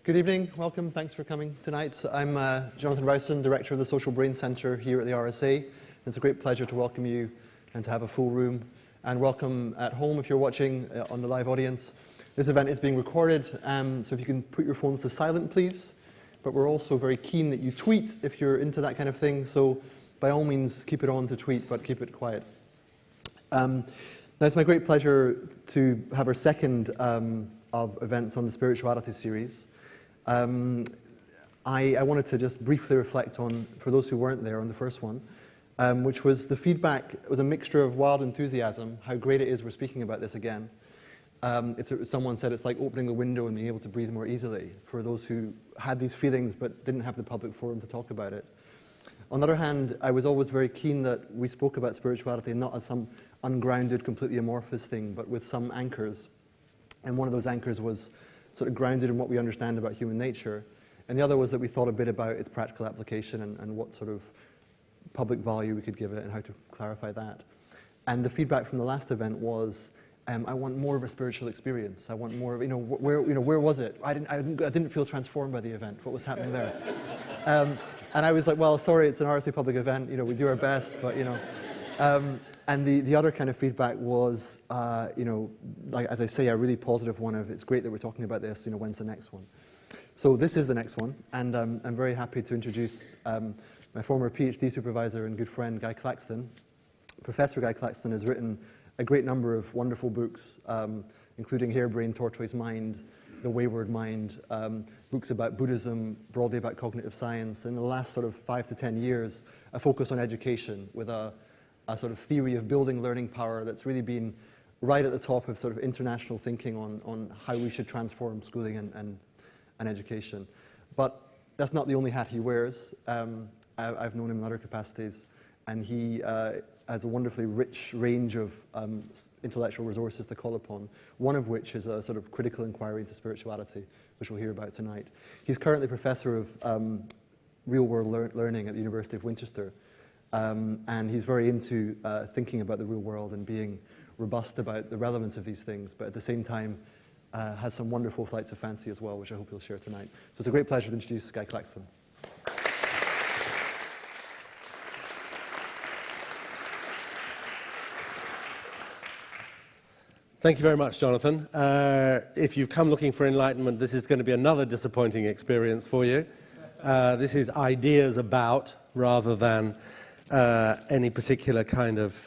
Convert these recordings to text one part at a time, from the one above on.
Good evening, welcome, thanks for coming tonight. I'm Jonathan Rowson, Director of the Social Brain Centre here at the RSA. It's a great pleasure to welcome you and to have a full room. And welcome at home if you're watching on the live audience. This event is being recorded, so if you can put your phones to silent, please. But we're also very keen that you tweet if you're into that kind of thing, so by all means keep it on to tweet, but keep it quiet. Now it's my great pleasure to have our second of events on the spirituality series. I wanted to just briefly reflect on, for those who weren't there on the first one, which was the feedback. It was a mixture of wild enthusiasm, how great it is we're speaking about this again. Someone said it's like opening a window and being able to breathe more easily for those who had these feelings but didn't have the public forum to talk about it. On the other hand, I was always very keen that we spoke about spirituality not as some ungrounded, completely amorphous thing, but with some anchors. And one of those anchors was sort of grounded in what we understand about human nature. And the other was that we thought a bit about its practical application and what sort of public value we could give it and how to clarify that. And the feedback from the last event was, I want more of a spiritual experience. I want more of, where was it? I didn't feel transformed by the event. What was happening there? And I was like, well, sorry, it's an RSA public event. We do our best, but and the other kind of feedback was, like as I say, a really positive one of, it's great that we're talking about this, when's the next one? So this is the next one, and I'm very happy to introduce my former PhD supervisor and good friend, Guy Claxton. Professor Guy Claxton has written a great number of wonderful books, including Harebrained Tortoise Mind, The Wayward Mind, books about Buddhism, broadly about cognitive science. In the last sort of 5 to 10 years, a focus on education with a sort of theory of building learning power that's really been right at the top of sort of international thinking on how we should transform schooling and education. But that's not the only hat he wears. I've known him in other capacities, and he has a wonderfully rich range of intellectual resources to call upon, one of which is a sort of critical inquiry into spirituality, which we'll hear about tonight. He's currently professor of real-world learning at the University of Winchester, and he's very into thinking about the real world and being robust about the relevance of these things, but at the same time has some wonderful flights of fancy as well, which I hope you'll share tonight. So it's a great pleasure to introduce Guy Claxton. Thank you very much, Jonathan. If you've come looking for enlightenment, this is going to be another disappointing experience for you. This is ideas about, rather than any particular kind of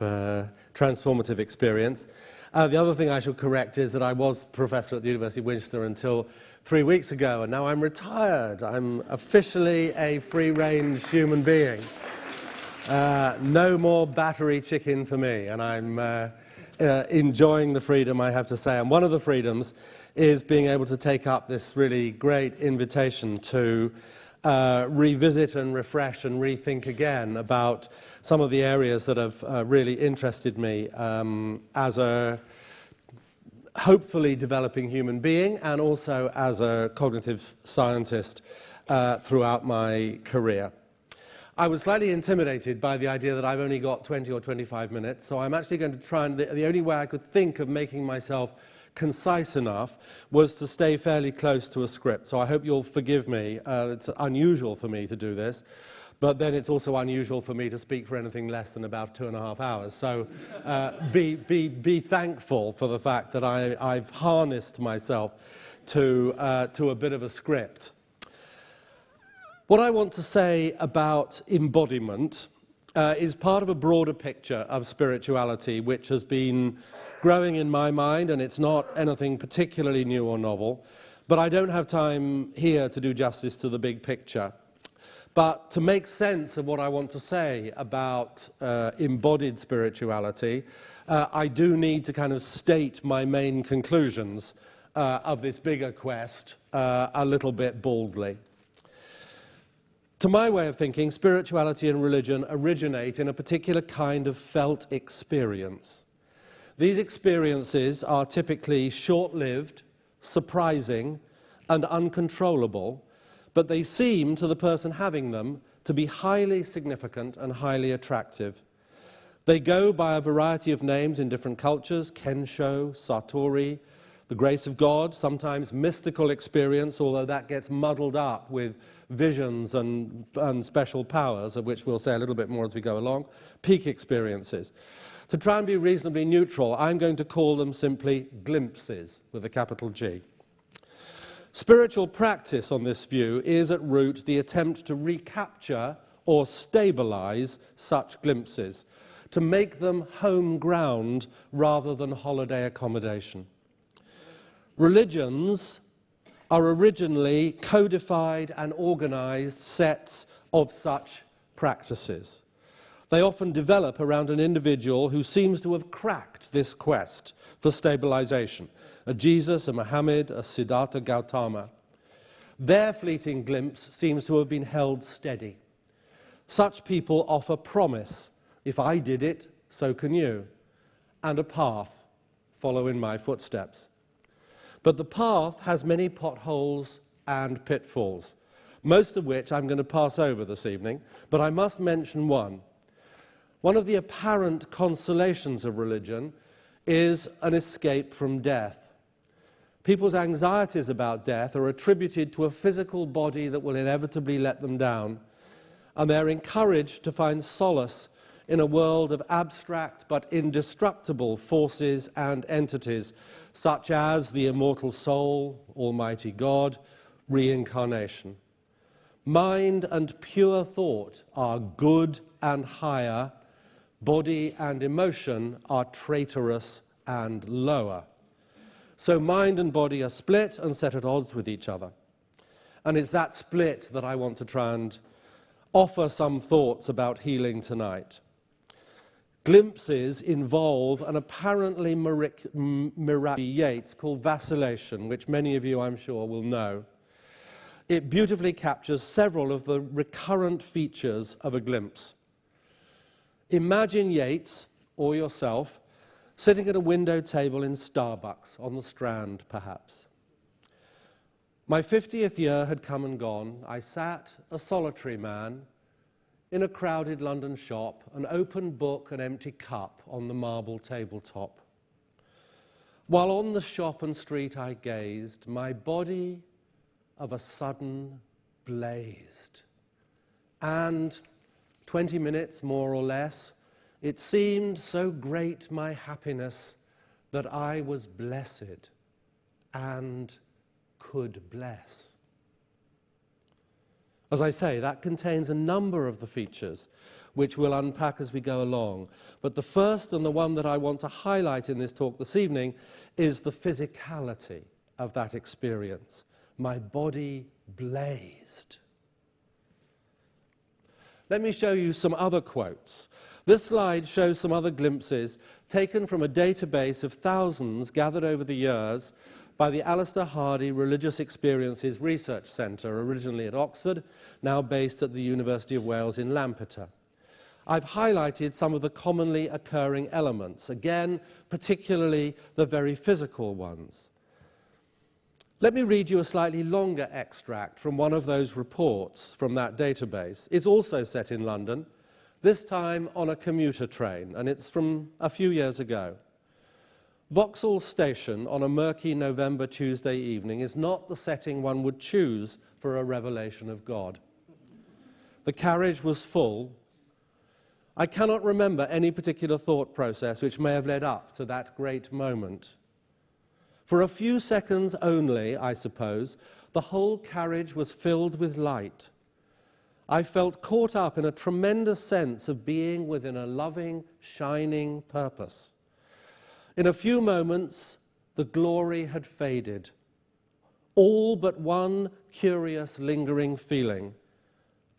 transformative experience. The other thing I should correct is that I was professor at the University of Winchester until 3 weeks ago, and now I'm retired. I'm officially a free-range human being. No more battery chicken for me, and I'm enjoying the freedom, I have to say. And one of the freedoms is being able to take up this really great invitation to revisit and refresh and rethink again about some of the areas that have really interested me as a hopefully developing human being and also as a cognitive scientist throughout my career. I was slightly intimidated by the idea that I've only got 20 or 25 minutes, so I'm actually going to try and, the only way I could think of making myself concise enough was to stay fairly close to a script. So I hope you'll forgive me. It's unusual for me to do this, but then it's also unusual for me to speak for anything less than about 2.5 hours. So be thankful for the fact that I've harnessed myself to a bit of a script. What I want to say about embodiment is part of a broader picture of spirituality which has been growing in my mind, and it's not anything particularly new or novel, but I don't have time here to do justice to the big picture. But to make sense of what I want to say about embodied spirituality, I do need to kind of state my main conclusions of this bigger quest a little bit baldly. To my way of thinking, spirituality and religion originate in a particular kind of felt experience. These experiences are typically short-lived, surprising, and uncontrollable, but they seem, to the person having them, to be highly significant and highly attractive. They go by a variety of names in different cultures: Kensho, Satori, The grace of God, sometimes mystical experience, although that gets muddled up with visions and special powers, of which we'll say a little bit more as we go along. Peak experiences. To try and be reasonably neutral, I'm going to call them simply glimpses, with a capital G. Spiritual practice on this view is at root the attempt to recapture or stabilize such glimpses, to make them home ground rather than holiday accommodation. Religions are originally codified and organized sets of such practices. They often develop around an individual who seems to have cracked this quest for stabilization. A Jesus, a Muhammad, a Siddhartha Gautama. Their fleeting glimpse seems to have been held steady. Such people offer promise. If I did it, so can you. And a path. Follow in my footsteps. But the path has many potholes and pitfalls, most of which I'm going to pass over this evening, but I must mention one. One of the apparent consolations of religion is an escape from death. People's anxieties about death are attributed to a physical body that will inevitably let them down, and they're encouraged to find solace in a world of abstract but indestructible forces and entities, such as the immortal soul, Almighty God, reincarnation. Mind and pure thought are good and higher, body and emotion are traitorous and lower. So mind and body are split and set at odds with each other. And it's that split that I want to try and offer some thoughts about healing tonight. Glimpses involve an apparently miraculous Yeats called vacillation, which many of you, I'm sure, will know. It beautifully captures several of the recurrent features of a glimpse. Imagine Yeats, or yourself, sitting at a window table in Starbucks, on the Strand, perhaps. My 50th year had come and gone. I sat, a solitary man, in a crowded London shop, an open book, an empty cup on the marble tabletop. While on the shop and street I gazed, my body of a sudden blazed. And 20 minutes, more or less, it seemed so great my happiness that I was blessed and could bless. As I say, that contains a number of the features which we'll unpack as we go along. But the first and the one that I want to highlight in this talk this evening is the physicality of that experience. My body blazed. Let me show you some other quotes. This slide shows some other glimpses taken from a database of thousands gathered over the years by the Alistair Hardy Religious Experiences Research Centre, originally at Oxford, now based at the University of Wales in Lampeter. I've highlighted some of the commonly occurring elements, again, particularly the very physical ones. Let me read you a slightly longer extract from one of those reports from that database. It's also set in London, this time on a commuter train, and it's from a few years ago. Vauxhall Station on a murky November Tuesday evening is not the setting one would choose for a revelation of God. The carriage was full. I cannot remember any particular thought process which may have led up to that great moment. For a few seconds only, I suppose, the whole carriage was filled with light. I felt caught up in a tremendous sense of being within a loving, shining purpose. In a few moments, the glory had faded. All but one curious, lingering feeling.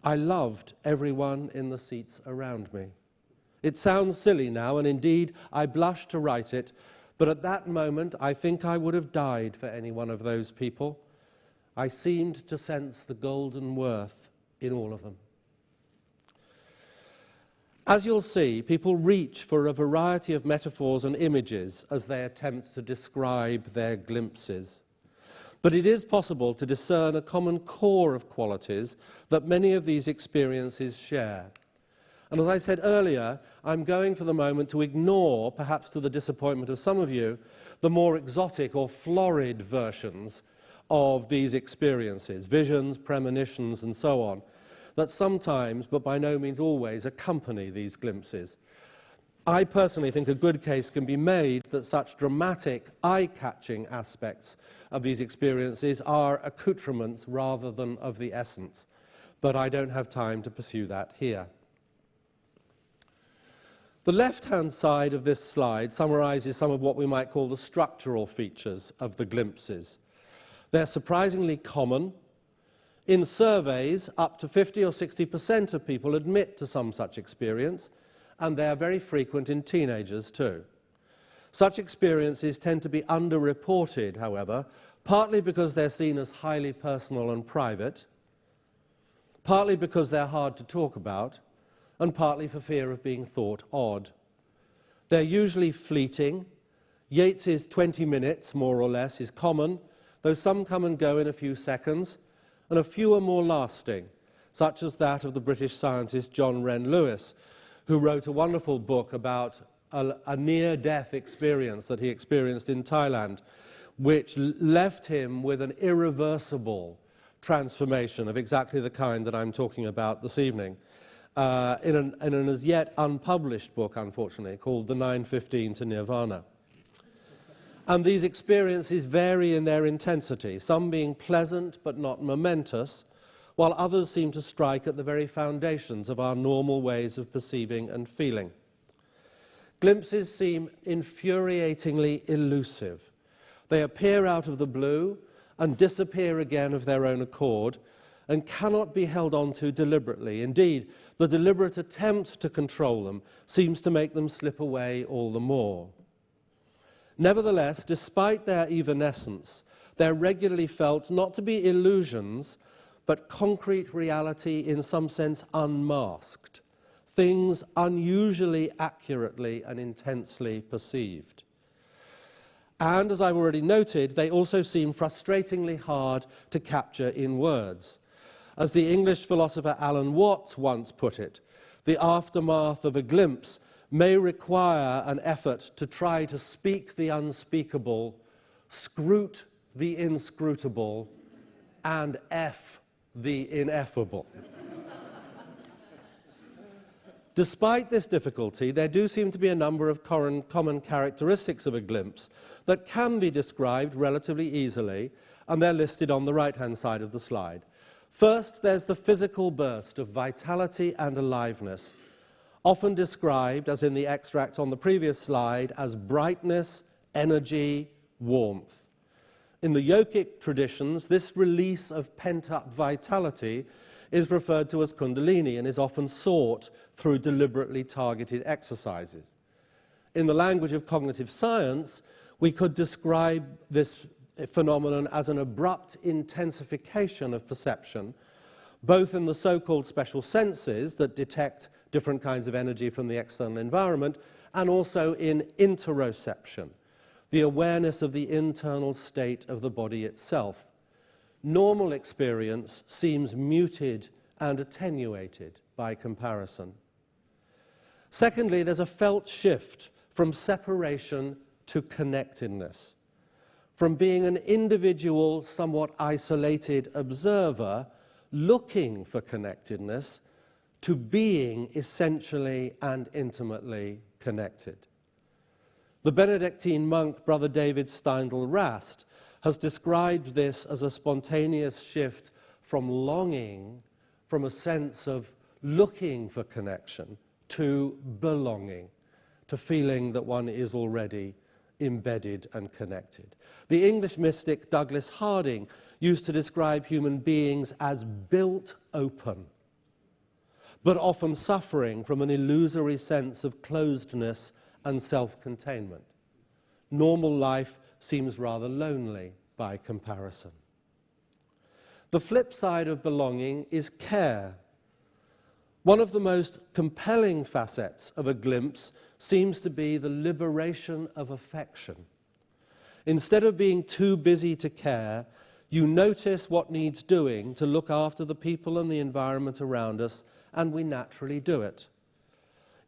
I loved everyone in the seats around me. It sounds silly now, and indeed I blush to write it, but at that moment I think I would have died for any one of those people. I seemed to sense the golden worth in all of them. As you'll see, people reach for a variety of metaphors and images as they attempt to describe their glimpses. But it is possible to discern a common core of qualities that many of these experiences share. And as I said earlier, I'm going for the moment to ignore, perhaps to the disappointment of some of you, the more exotic or florid versions of these experiences, visions, premonitions, and so on, that sometimes, but by no means always, accompany these glimpses. I personally think a good case can be made that such dramatic, eye-catching aspects of these experiences are accoutrements rather than of the essence, but I don't have time to pursue that here. The left-hand side of this slide summarizes some of what we might call the structural features of the glimpses. They're surprisingly common. In surveys, up to 50 or 60% of people admit to some such experience, and they are very frequent in teenagers too. Such experiences tend to be underreported, however, partly because they're seen as highly personal and private, partly because they're hard to talk about, and partly for fear of being thought odd. They're usually fleeting. Yeats's 20 minutes, more or less, is common, though some come and go in a few seconds, and a few are more lasting, such as that of the British scientist John Wren Lewis, who wrote a wonderful book about a near-death experience that he experienced in Thailand, which left him with an irreversible transformation of exactly the kind that I'm talking about this evening, in an as yet unpublished book, unfortunately, called The 9:15 to Nirvana. And these experiences vary in their intensity, some being pleasant but not momentous, while others seem to strike at the very foundations of our normal ways of perceiving and feeling. Glimpses seem infuriatingly elusive. They appear out of the blue and disappear again of their own accord, and cannot be held on to deliberately. Indeed, the deliberate attempt to control them seems to make them slip away all the more. Nevertheless, despite their evanescence, they're regularly felt not to be illusions, but concrete reality in some sense unmasked, things unusually accurately and intensely perceived. And, as I've already noted, they also seem frustratingly hard to capture in words. As the English philosopher Alan Watts once put it, the aftermath of a glimpse may require an effort to try to speak the unspeakable, scrute the inscrutable, and F the ineffable. Despite this difficulty, there do seem to be a number of common characteristics of a glimpse that can be described relatively easily, and they're listed on the right-hand side of the slide. First, there's the physical burst of vitality and aliveness, often described, as in the extract on the previous slide, as brightness, energy, warmth. In the yogic traditions, this release of pent-up vitality is referred to as Kundalini and is often sought through deliberately targeted exercises. In the language of cognitive science, we could describe this phenomenon as an abrupt intensification of perception, both in the so-called special senses that detect different kinds of energy from the external environment, and also in interoception, the awareness of the internal state of the body itself. Normal experience seems muted and attenuated by comparison. Secondly, there's a felt shift from separation to connectedness, from being an individual, somewhat isolated observer looking for connectedness to being essentially and intimately connected. The Benedictine monk, Brother David Steindl-Rast, has described this as a spontaneous shift from longing, from a sense of looking for connection, to belonging, to feeling that one is already embedded and connected. The English mystic Douglas Harding used to describe human beings as built open, but often suffering from an illusory sense of closedness and self-containment. Normal life seems rather lonely by comparison. The flip side of belonging is care. One of the most compelling facets of a glimpse seems to be the liberation of affection. Instead of being too busy to care, you notice what needs doing to look after the people and the environment around us, and we naturally do it.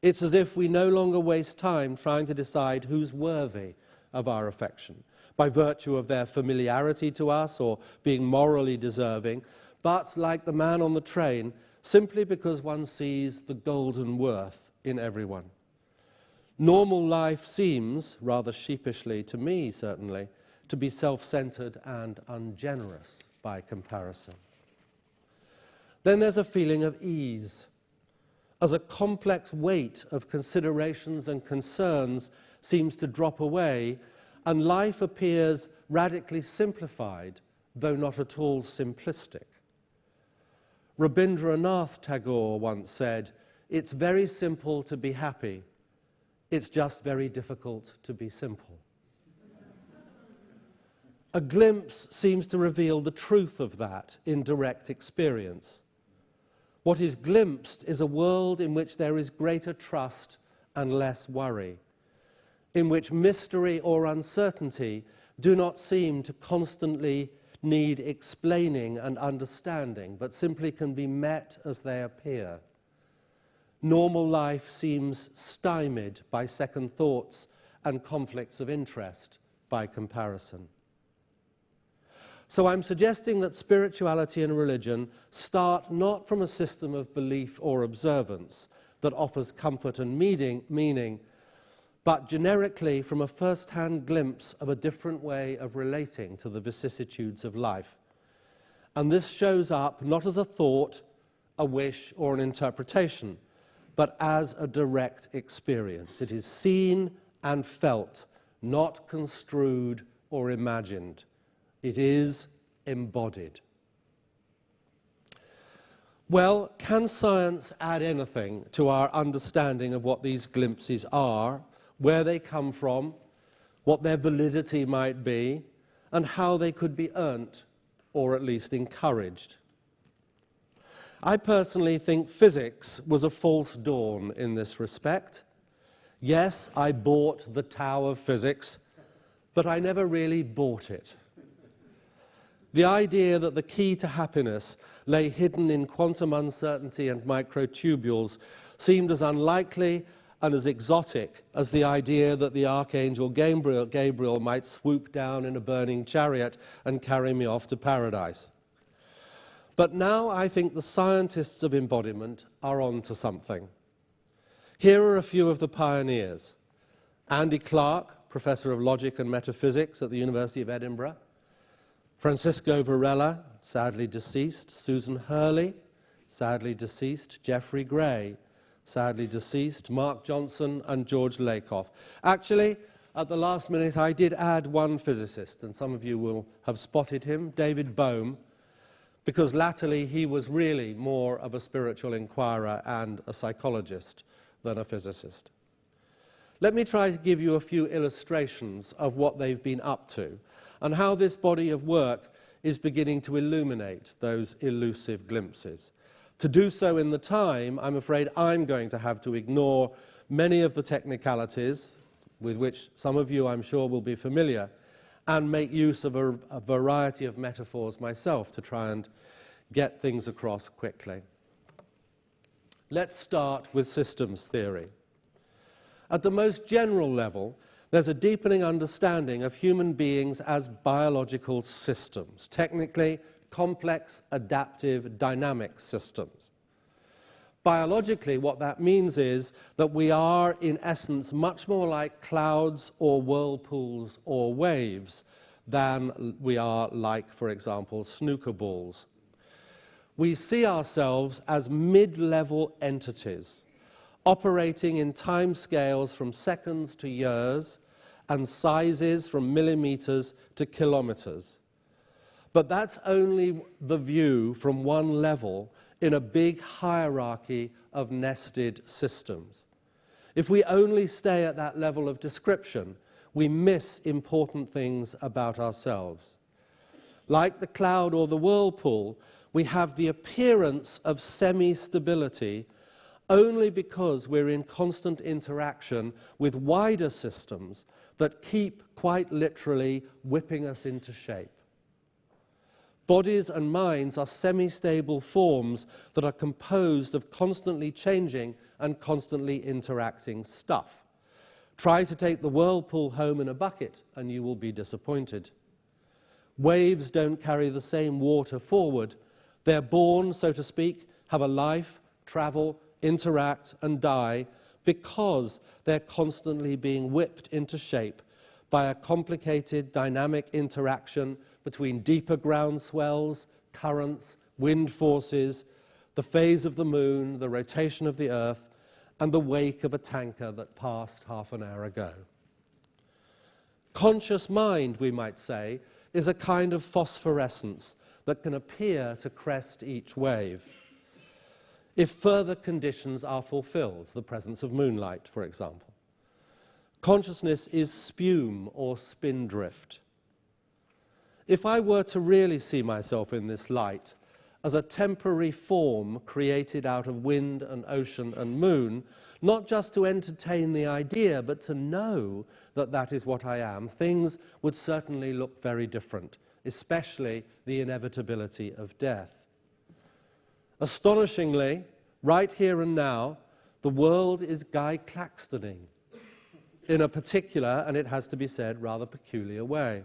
It's as if we no longer waste time trying to decide who's worthy of our affection, by virtue of their familiarity to us or being morally deserving, but like the man on the train, simply because one sees the golden worth in everyone. Normal life seems, rather sheepishly to me certainly, to be self-centered and ungenerous by comparison. Then there's a feeling of ease, as a complex weight of considerations and concerns seems to drop away, and life appears radically simplified, though not at all simplistic. Rabindranath Tagore once said, "It's very simple to be happy. It's just very difficult to be simple." A glimpse seems to reveal the truth of that in direct experience. What is glimpsed is a world in which there is greater trust and less worry, in which mystery or uncertainty do not seem to constantly need explaining and understanding, but simply can be met as they appear. Normal life seems stymied by second thoughts and conflicts of interest by comparison. So I'm suggesting that spirituality and religion start not from a system of belief or observance that offers comfort and meaning, but generically from a first-hand glimpse of a different way of relating to the vicissitudes of life. And this shows up not as a thought, a wish, or an interpretation, but as a direct experience. It is seen and felt, not construed or imagined. It is embodied. Well, can science add anything to our understanding of what these glimpses are, where they come from, what their validity might be, and how they could be earned, or at least encouraged? I personally think physics was a false dawn in this respect. Yes, I bought the Tao of physics, but I never really bought it. The idea that the key to happiness lay hidden in quantum uncertainty and microtubules seemed as unlikely and as exotic as the idea that the Archangel Gabriel might swoop down in a burning chariot and carry me off to paradise. But now I think the scientists of embodiment are on to something. Here are a few of the pioneers. Andy Clark, Professor of Logic and Metaphysics at the University of Edinburgh. Francisco Varela, sadly deceased. Susan Hurley, sadly deceased. Geoffrey Gray, sadly deceased. Mark Johnson and George Lakoff. Actually, at the last minute, I did add one physicist, and some of you will have spotted him, David Bohm, because latterly he was really more of a spiritual inquirer and a psychologist than a physicist. Let me try to give you a few illustrations of what they've been up to and how this body of work is beginning to illuminate those elusive glimpses. To do so in the time, I'm afraid I'm going to have to ignore many of the technicalities with which some of you, I'm sure, will be familiar, and make use of a variety of metaphors myself to try and get things across quickly. Let's start with systems theory. At the most general level, there's a deepening understanding of human beings as biological systems, technically complex, adaptive, dynamic systems. Biologically, what that means is that we are, in essence, much more like clouds or whirlpools or waves than we are like, for example, snooker balls. We see ourselves as mid-level entities, operating in time scales from seconds to years and sizes from millimeters to kilometers. But that's only the view from one level in a big hierarchy of nested systems. If we only stay at that level of description, we miss important things about ourselves. Like the cloud or the whirlpool, we have the appearance of semi-stability only because we're in constant interaction with wider systems that keep, quite literally, whipping us into shape. Bodies and minds are semi-stable forms that are composed of constantly changing and constantly interacting stuff. Try to take the whirlpool home in a bucket and you will be disappointed. Waves don't carry the same water forward. They're born, so to speak, have a life, travel, interact and die because they're constantly being whipped into shape by a complicated dynamic interaction between deeper ground swells, currents, wind forces, the phase of the moon, the rotation of the earth, and the wake of a tanker that passed half an hour ago. Conscious mind, we might say, is a kind of phosphorescence that can appear to crest each wave if further conditions are fulfilled, the presence of moonlight, for example. Consciousness is spume or spindrift. If I were to really see myself in this light as a temporary form created out of wind and ocean and moon, not just to entertain the idea, but to know that that is what I am, things would certainly look very different, especially the inevitability of death. Astonishingly, right here and now, the world is Guy Claxtoning in a particular, and it has to be said, rather peculiar way.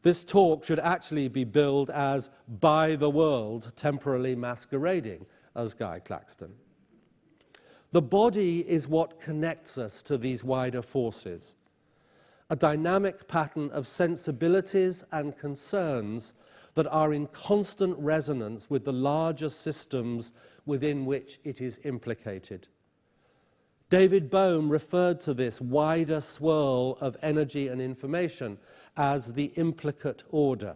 This talk should actually be billed as by the world temporarily masquerading as Guy Claxton. The body is what connects us to these wider forces, a dynamic pattern of sensibilities and concerns that are in constant resonance with the larger systems within which it is implicated. David Bohm referred to this wider swirl of energy and information as the implicate order,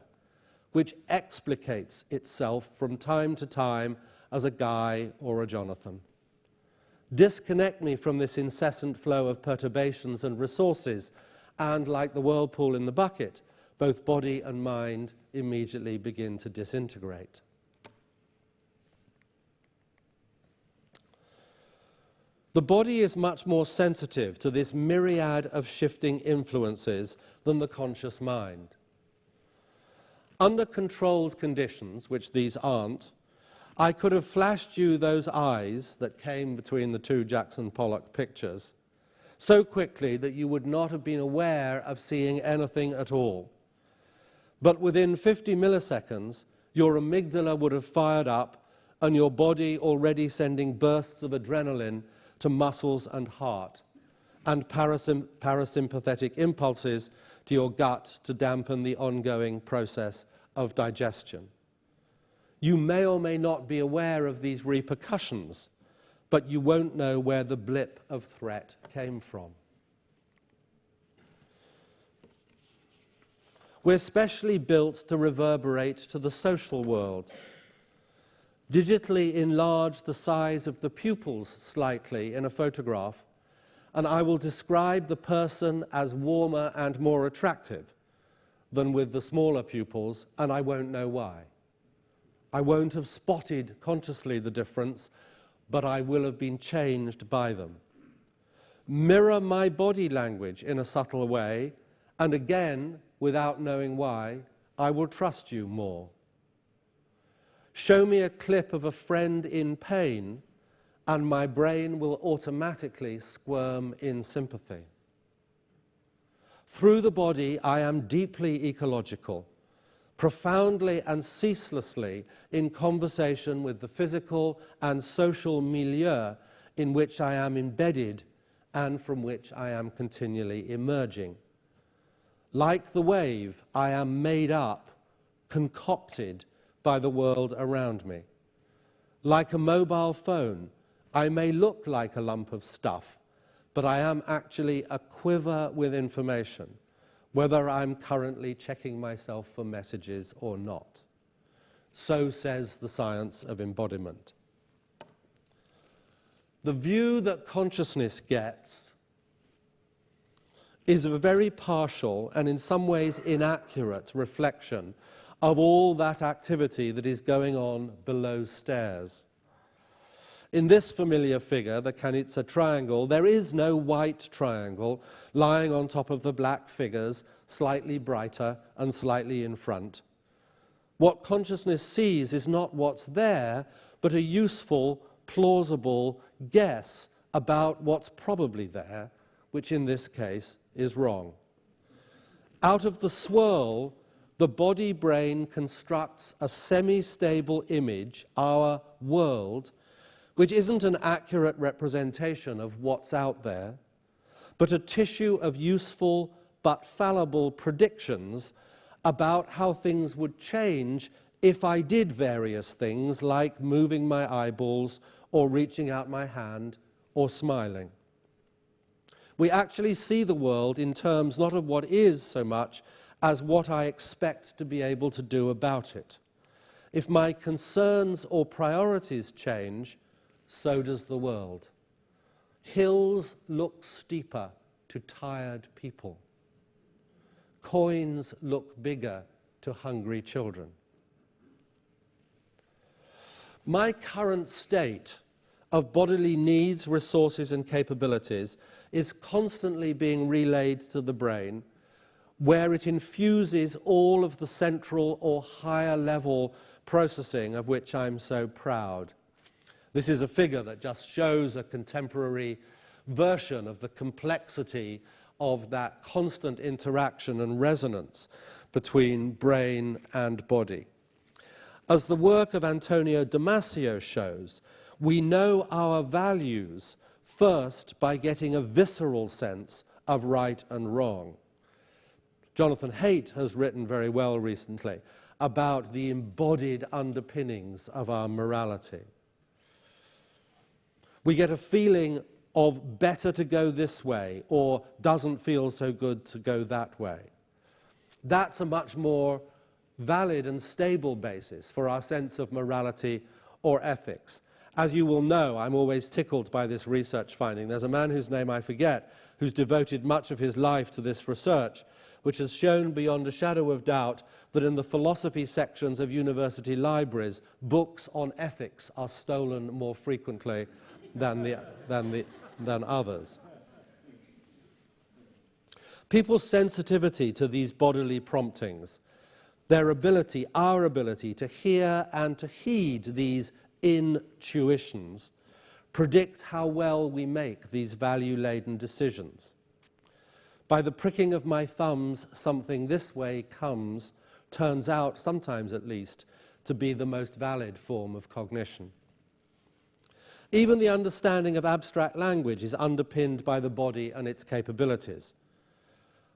which explicates itself from time to time as a Guy or a Jonathan. Disconnect me from this incessant flow of perturbations and resources, and like the whirlpool in the bucket, both body and mind immediately begin to disintegrate. The body is much more sensitive to this myriad of shifting influences than the conscious mind. Under controlled conditions, which these aren't, I could have flashed you those eyes that came between the two Jackson Pollock pictures so quickly that you would not have been aware of seeing anything at all. But within 50 milliseconds, your amygdala would have fired up and your body already sending bursts of adrenaline to muscles and heart, and parasympathetic impulses to your gut to dampen the ongoing process of digestion. You may or may not be aware of these repercussions, but you won't know where the blip of threat came from. We're specially built to reverberate to the social world. Digitally enlarge the size of the pupils slightly in a photograph, and I will describe the person as warmer and more attractive than with the smaller pupils, and I won't know why. I won't have spotted consciously the difference, but I will have been changed by them. Mirror my body language in a subtle way, and again, without knowing why, I will trust you more. Show me a clip of a friend in pain, and my brain will automatically squirm in sympathy. Through the body, I am deeply ecological, profoundly and ceaselessly in conversation with the physical and social milieu in which I am embedded and from which I am continually emerging. Like the wave, I am made up, concocted by the world around me. Like a mobile phone, I may look like a lump of stuff, but I am actually a quiver with information, whether I'm currently checking myself for messages or not. So says the science of embodiment. The view that consciousness gets is a very partial and in some ways inaccurate reflection of all that activity that is going on below stairs. In this familiar figure, the Kanitsa triangle, there is no white triangle lying on top of the black figures, slightly brighter and slightly in front. What consciousness sees is not what's there, but a useful, plausible guess about what's probably there, which in this case is wrong. Out of the swirl, the body-brain constructs a semi-stable image, our world, which isn't an accurate representation of what's out there, but a tissue of useful but fallible predictions about how things would change if I did various things like moving my eyeballs or reaching out my hand or smiling. We actually see the world in terms not of what is so much as what I expect to be able to do about it. If my concerns or priorities change, so does the world. Hills look steeper to tired people. Coins look bigger to hungry children. My current state of bodily needs, resources, and capabilities is constantly being relayed to the brain, where it infuses all of the central or higher level processing of which I'm so proud. This is a figure that just shows a contemporary version of the complexity of that constant interaction and resonance between brain and body. As the work of Antonio Damasio shows, we know our values first by getting a visceral sense of right and wrong. Jonathan Haidt has written very well recently about the embodied underpinnings of our morality. We get a feeling of better to go this way or doesn't feel so good to go that way. That's a much more valid and stable basis for our sense of morality or ethics. As you will know, I'm always tickled by this research finding. There's a man whose name I forget, who's devoted much of his life to this research, which has shown beyond a shadow of doubt that in the philosophy sections of university libraries, books on ethics are stolen more frequently than others. People's sensitivity to these bodily promptings, their ability, our ability to hear and to heed these intuitions, predict how well we make these value-laden decisions. By the pricking of my thumbs, something this way comes, turns out, sometimes at least, to be the most valid form of cognition. Even the understanding of abstract language is underpinned by the body and its capabilities.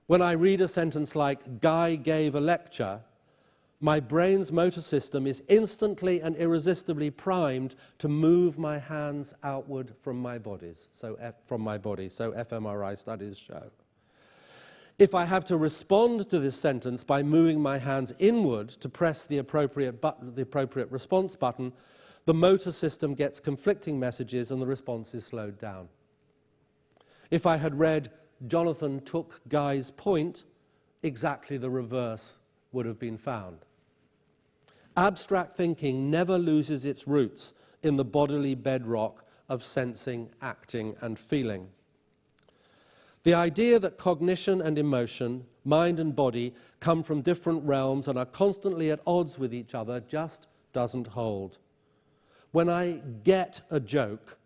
When I read a sentence like, Guy gave a lecture, my brain's motor system is instantly and irresistibly primed to move my hands outward from my body, so fMRI studies show. If I have to respond to this sentence by moving my hands inward to press the appropriate response button, the motor system gets conflicting messages and the response is slowed down. If I had read, Jonathan took Guy's point, exactly the reverse would have been found. Abstract thinking never loses its roots in the bodily bedrock of sensing, acting, and feeling. The idea that cognition and emotion, mind and body, come from different realms and are constantly at odds with each other just doesn't hold. When I get a joke,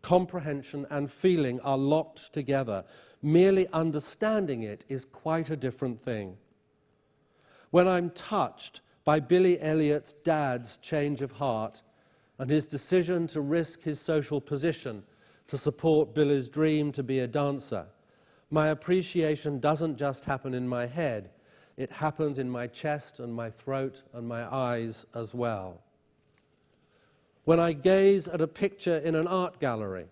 comprehension and feeling are locked together. Merely understanding it is quite a different thing. When I'm touched by Billy Elliot's dad's change of heart and his decision to risk his social position to support Billy's dream to be a dancer, my appreciation doesn't just happen in my head, it happens in my chest and my throat and my eyes as well. When I gaze at a picture in an art gallery,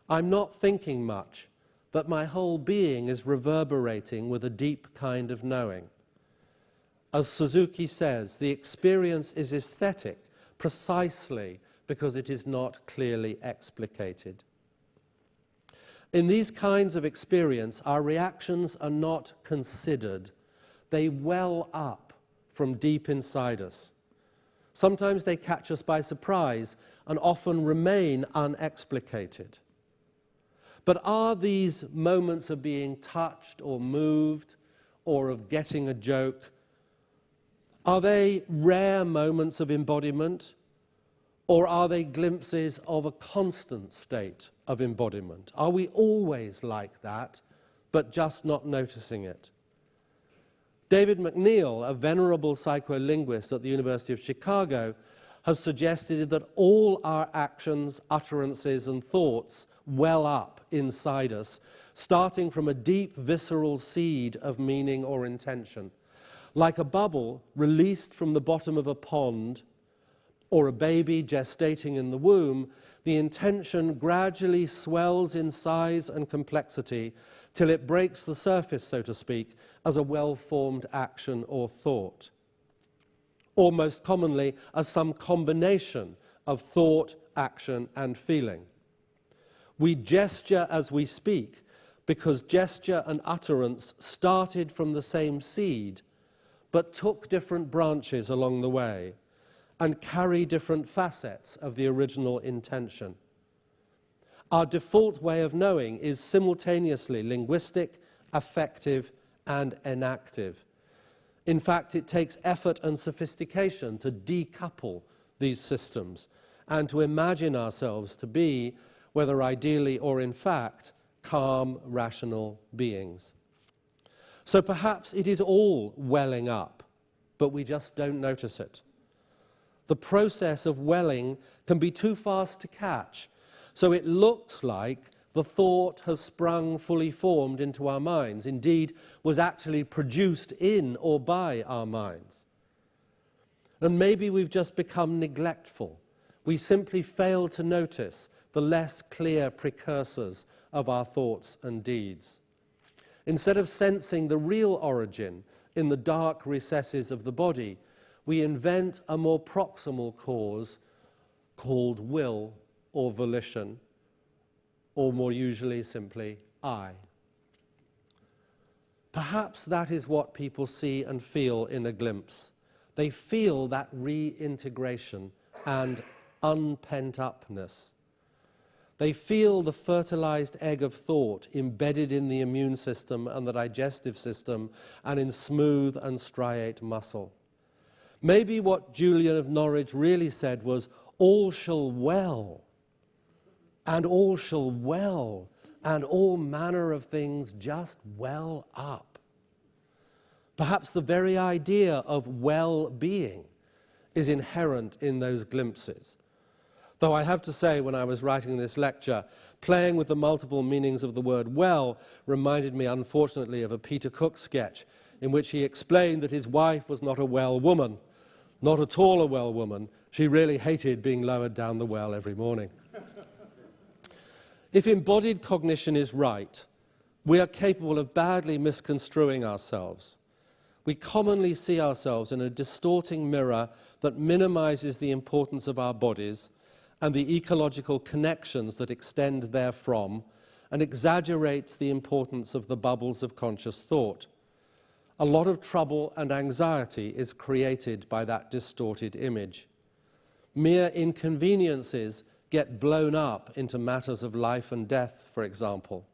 I'm not thinking much, but my whole being is reverberating with a deep kind of knowing. As Suzuki says, the experience is aesthetic precisely because it is not clearly explicated. In these kinds of experience, our reactions are not considered. They well up from deep inside us. Sometimes they catch us by surprise and often remain unexplicated. But are these moments of being touched or moved or of getting a joke, are they rare moments of embodiment? Or are they glimpses of a constant state of embodiment? Are we always like that, but just not noticing it? David McNeil, a venerable psycholinguist at the University of Chicago, has suggested that all our actions, utterances, and thoughts well up inside us, starting from a deep visceral seed of meaning or intention. Like a bubble released from the bottom of a pond, or a baby gestating in the womb, the intention gradually swells in size and complexity till it breaks the surface, so to speak, as a well-formed action or thought. Or most commonly, as some combination of thought, action, and feeling. We gesture as we speak because gesture and utterance started from the same seed, but took different branches along the way, and carry different facets of the original intention. Our default way of knowing is simultaneously linguistic, affective, and enactive. In fact, it takes effort and sophistication to decouple these systems and to imagine ourselves to be, whether ideally or in fact, calm, rational beings. So perhaps it is all welling up, but we just don't notice it. The process of welling can be too fast to catch, so it looks like the thought has sprung fully formed into our minds, indeed was actually produced in or by our minds. And maybe we've just become neglectful. We simply fail to notice the less clear precursors of our thoughts and deeds. Instead of sensing the real origin in the dark recesses of the body, we invent a more proximal cause called will or volition, or more usually simply I. Perhaps that is what people see and feel in a glimpse. They feel that reintegration and unpent-upness. They feel the fertilized egg of thought embedded in the immune system and the digestive system and in smooth and striate muscle. Maybe what Julian of Norwich really said was, all shall well, and all shall well, and all manner of things just well up. Perhaps the very idea of well-being is inherent in those glimpses. Though I have to say, when I was writing this lecture, playing with the multiple meanings of the word well reminded me, unfortunately, of a Peter Cook sketch in which he explained that his wife was not a well woman, not at all a well woman. She really hated being lowered down the well every morning. If embodied cognition is right, we are capable of badly misconstruing ourselves. We commonly see ourselves in a distorting mirror that minimizes the importance of our bodies and the ecological connections that extend therefrom, and exaggerates the importance of the bubbles of conscious thought. A lot of trouble and anxiety is created by that distorted image. Mere inconveniences get blown up into matters of life and death, for example.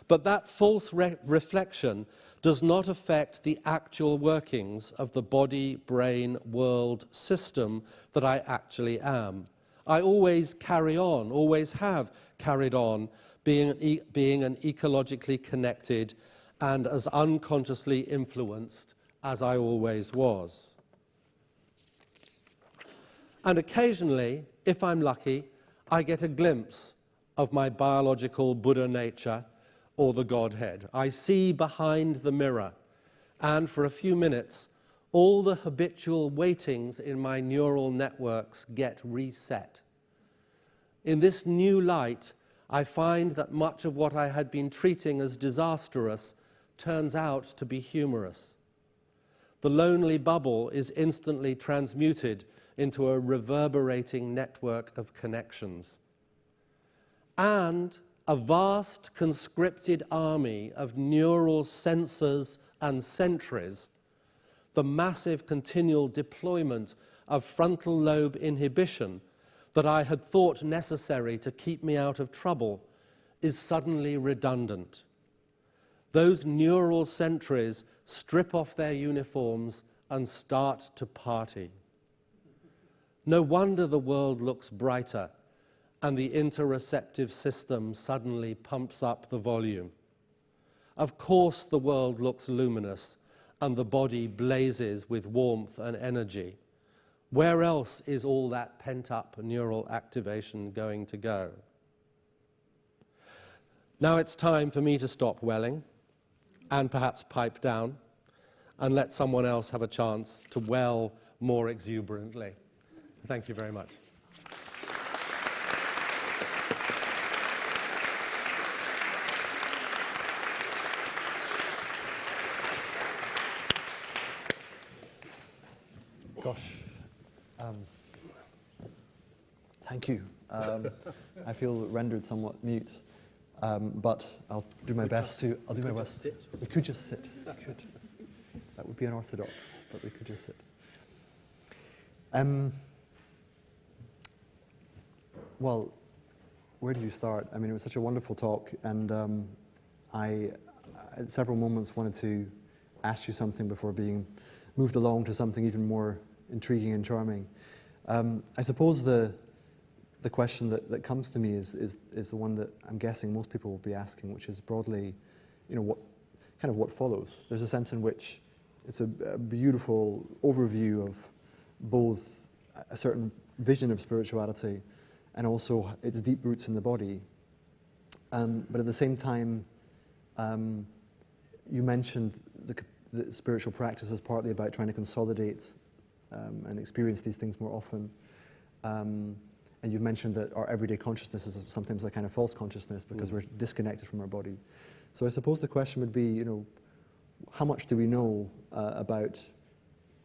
But that false reflection does not affect the actual workings of the body-brain-world system that I actually am. I always carry on, always have carried on, being an ecologically connected and as unconsciously influenced as I always was. And occasionally, if I'm lucky, I get a glimpse of my biological Buddha nature or the Godhead. I see behind the mirror, and for a few minutes, all the habitual weightings in my neural networks get reset. In this new light, I find that much of what I had been treating as disastrous turns out to be humorous. The lonely bubble is instantly transmuted into a reverberating network of connections. And a vast conscripted army of neural sensors and sentries, the massive continual deployment of frontal lobe inhibition that I had thought necessary to keep me out of trouble, is suddenly redundant. Those neural sentries strip off their uniforms and start to party. No wonder the world looks brighter and the interoceptive system suddenly pumps up the volume. Of course the world looks luminous and the body blazes with warmth and energy. Where else is all that pent-up neural activation going to go? Now it's time for me to stop welling and perhaps pipe down and let someone else have a chance to well more exuberantly. Thank you very much. Gosh. Thank you. I feel rendered somewhat mute, but I'll do my best to. I'll do my best. Sit. We could just sit. We could. That would be unorthodox, but we could just sit. Well, where do you start? I mean, it was such a wonderful talk, and I, at several moments, wanted to ask you something before being moved along to something even more intriguing and charming. I suppose the question that comes to me is the one that I'm guessing most people will be asking, which is broadly, what follows. There's a sense in which it's a beautiful overview of both a certain vision of spirituality and also its deep roots in the body. But at the same time, you mentioned the spiritual practice is partly about trying to consolidate and experience these things more often. And you've mentioned that our everyday consciousness is sometimes a kind of false consciousness because we're disconnected from our body. So I suppose the question would be, how much do we know about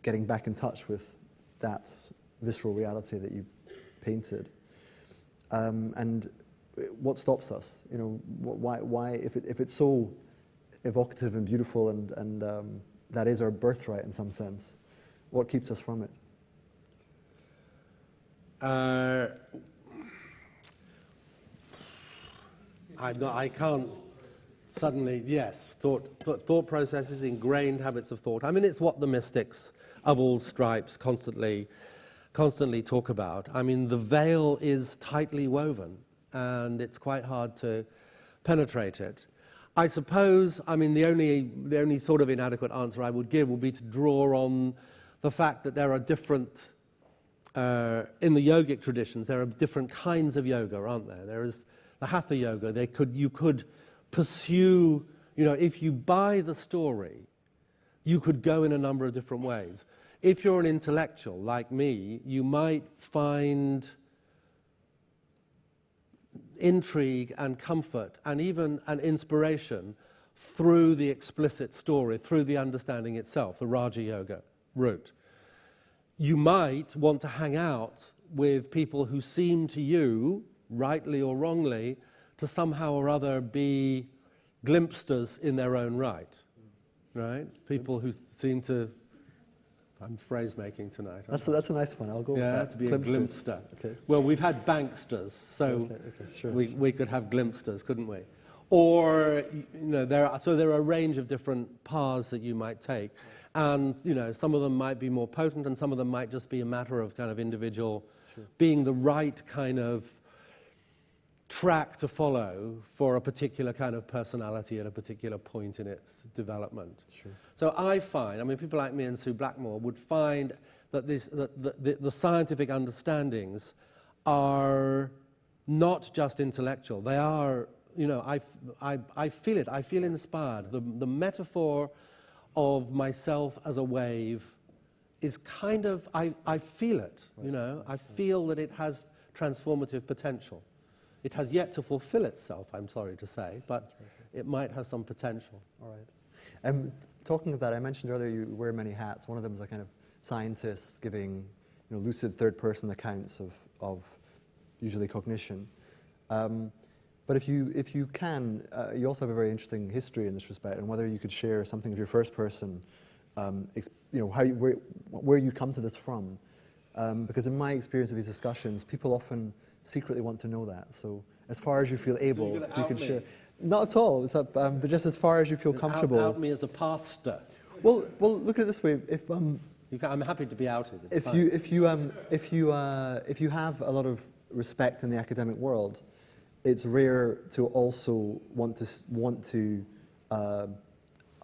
getting back in touch with that visceral reality that you painted? And what stops us? Why if it's so evocative and beautiful and that is our birthright in some sense, what keeps us from it? I can't suddenly, yes, thought processes, ingrained habits of thought. I mean, it's what the mystics of all stripes constantly talk about. I mean, the veil is tightly woven, and it's quite hard to penetrate it. I suppose, I mean, the only sort of inadequate answer I would give would be to draw on the fact that there are different, in the yogic traditions, there are different kinds of yoga, aren't there? There is the hatha yoga. You could pursue, if you buy the story, you could go in a number of different ways. If you're an intellectual like me, you might find intrigue and comfort and even an inspiration through the explicit story, through the understanding itself, the Raja Yoga route. You might want to hang out with people who seem to you, rightly or wrongly, to somehow or other be glimpsters in their own right, right? People who seem to, I'm phrase making tonight. That's a nice one. I'll go with that. To be a glimpster. Okay. Well, we've had banksters, so okay, sure. we could have glimpsters, couldn't we? Or there are a range of different paths that you might take, and some of them might be more potent, and some of them might just be a matter of kind of individual being the right kind of track to follow for a particular kind of personality at a particular point in its development. Sure. So I find, people like me and Sue Blackmore would find that the scientific understandings are not just intellectual. They are, I feel it. I feel inspired. The metaphor of myself as a wave is kind of, I feel it, I feel that it has transformative potential. It has yet to fulfill itself, I'm sorry to say, but it might have some potential. All right. Talking of that, I mentioned earlier you wear many hats. One of them is a kind of scientist giving lucid third-person accounts of usually cognition. But if you can, you also have a very interesting history in this respect, and whether you could share something of your first person, where you come to this from. Because in my experience of these discussions, people often secretly want to know that. So as far as you feel able, so you can share. Not at all. It's up, but just as far as you feel comfortable. Out me as a pathster. Well, look at it this way. I'm happy to be outed. It's If fine. you have a lot of respect in the academic world, it's rare to also want to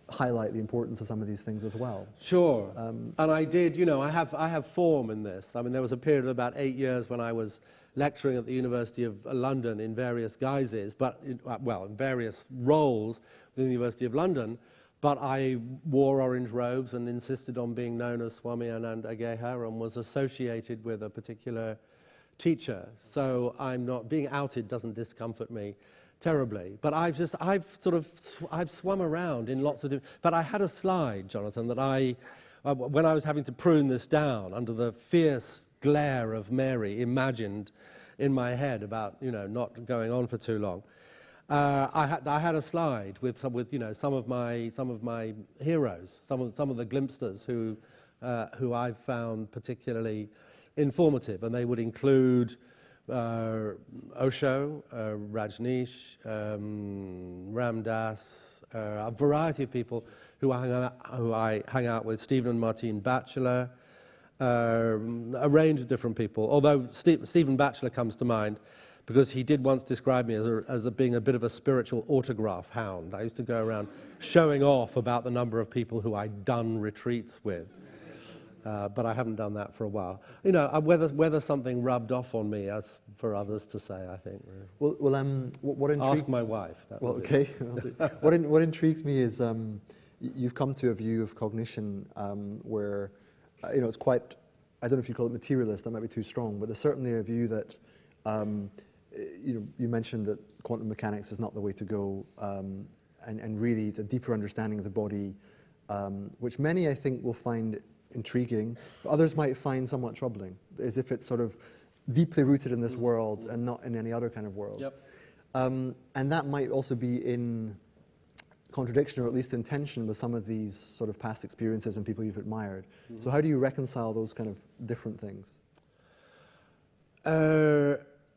highlight the importance of some of these things as well. Sure. And I did, I have form in this. I mean, there was a period of about 8 years when I was lecturing at the University of London in various guises, in various roles within the University of London, but I wore orange robes and insisted on being known as Swami Ananda Geha and was associated with a particular teacher. So being outed doesn't discomfort me terribly. But I've swum around in lots of different... But I had a slide, Jonathan, that when I was having to prune this down under the fierce glare of Mary imagined in my head about, not going on for too long, I had a slide with some of my heroes, some of the glimpsters who I've found particularly informative, and they would include Osho, Rajneesh, Ram Dass, a variety of people who I hang out with, Stephen and Martine Batchelor, a range of different people. Although Stephen Batchelor comes to mind because he did once describe me as being a bit of a spiritual autograph hound. I used to go around showing off about the number of people who I'd done retreats with. But I haven't done that for a while. Whether something rubbed off on me, as for others to say, I think. What intrigues... Ask my wife. Okay. What intrigues me is you've come to a view of cognition where, it's quite, I don't know if you call it materialist, that might be too strong, but there's certainly a view that, you mentioned that quantum mechanics is not the way to go, and really the deeper understanding of the body, which many, I think, will find intriguing, but others might find somewhat troubling, as if it's sort of deeply rooted in this world and not in any other kind of world. Yep. And that might also be in contradiction, or at least in tension, with some of these sort of past experiences and people you've admired. Mm-hmm. So how do you reconcile those kind of different things?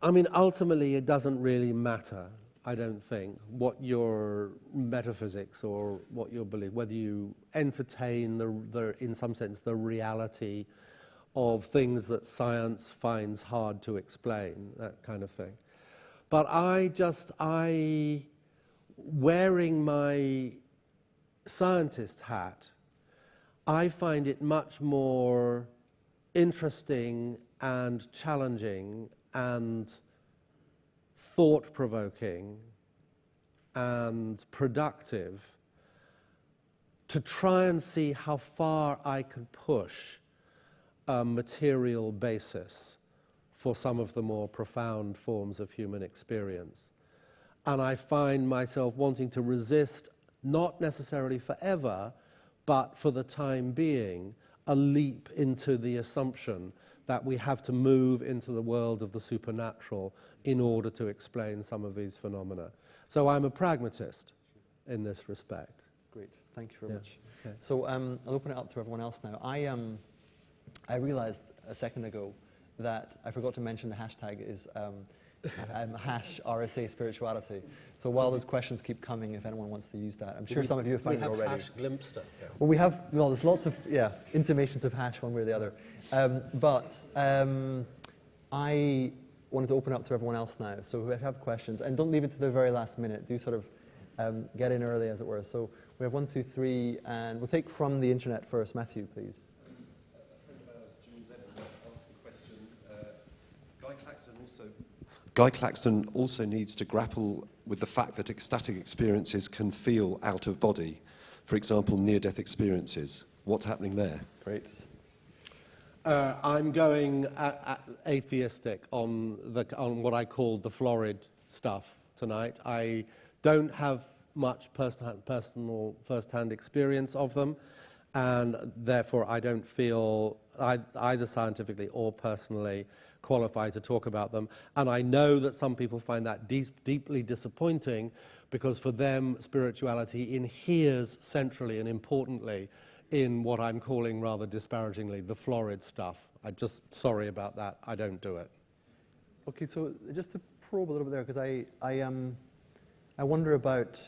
Ultimately, it doesn't really matter, I don't think, what your metaphysics or what your belief, whether you entertain in some sense, the reality of things that science finds hard to explain, that kind of thing. But wearing my scientist hat, I find it much more interesting and challenging and thought-provoking and productive to try and see how far I can push a material basis for some of the more profound forms of human experience. And I find myself wanting to resist, not necessarily forever, but for the time being, a leap into the assumption that we have to move into the world of the supernatural in order to explain some of these phenomena. So I'm a pragmatist in this respect. Great, thank you very much. Okay. So I'll open it up to everyone else now. I realized a second ago that I forgot to mention the hashtag is hash RSA spirituality. So while those questions keep coming, if anyone wants to use that, I'm sure some of you have found it already. We have hash glimpster. Well, there's lots of, intimations of hash one way or the other. I wanted to open up to everyone else now. So if you have questions, and don't leave it to the very last minute, do sort of get in early, as it were. So we have 1, 2, 3, and we'll take from the internet first. Matthew, please. Guy Claxton also needs to grapple with the fact that ecstatic experiences can feel out of body. For example, near-death experiences. What's happening there? Great. I'm going atheistic on what I call the florid stuff tonight. I don't have much personal first-hand experience of them, and therefore I don't feel either scientifically or personally qualified to talk about them. And I know that some people find that deeply disappointing, because for them spirituality inheres centrally and importantly in what I'm calling rather disparagingly the florid stuff. I'm just sorry about that. I don't do it. Okay, so just to probe a little bit there, because I wonder about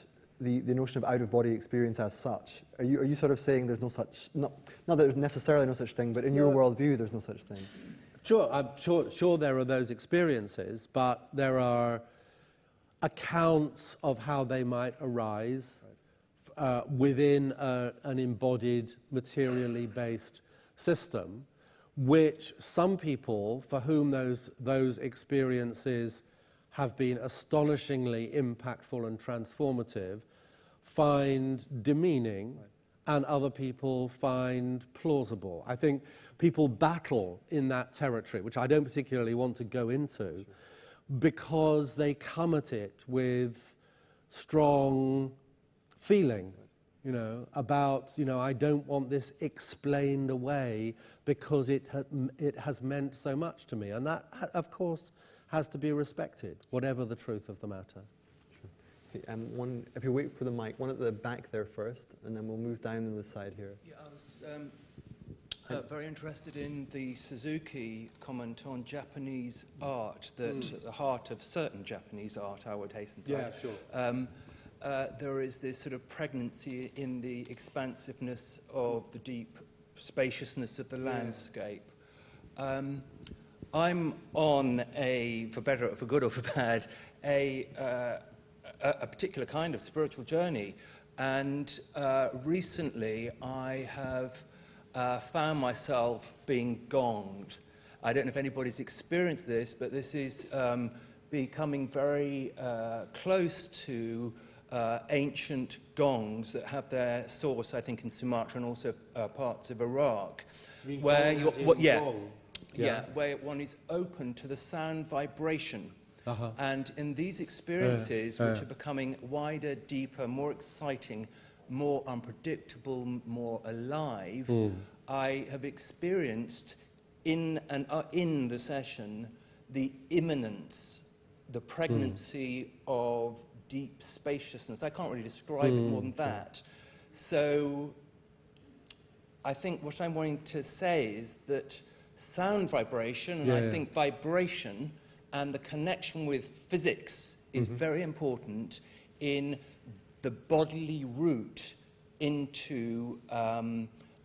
the notion of out-of-body experience as such. Are you sort of saying there's no such, not that there's necessarily no such thing, but in your worldview there's no such thing? Sure, I'm sure there are those experiences, but there are accounts of how they might arise within an embodied, materially based system, which some people, for whom those experiences have been astonishingly impactful and transformative, find demeaning, and other people find plausible. I think people battle in that territory, which I don't particularly want to go into, because they come at it with strong feeling, about, I don't want this explained away because it has meant so much to me. And that, of course, has to be respected, whatever the truth of the matter. Okay, if you wait for the mic, one at the back there first, and then we'll move down to the side here. Yeah, I was very interested in the Suzuki comment on Japanese art, that at the heart of certain Japanese art, I would hasten to add, sure. there is this sort of pregnancy in the expansiveness of the deep spaciousness of the landscape. I'm on for good or for bad, a particular kind of spiritual journey, and recently I have found myself being gonged. I don't know if anybody's experienced this, but this is becoming very close to ancient gongs that have their source, I think, in Sumatra and also parts of Iraq, where where one is open to the sound vibration. And in these experiences, which are becoming wider, deeper, more exciting, more unpredictable, more alive, I have experienced in the session the imminence, the pregnancy of deep spaciousness. I can't really describe it more than that. So I think what I'm wanting to say is that sound vibration, and I think vibration and the connection with physics is very important in the bodily route into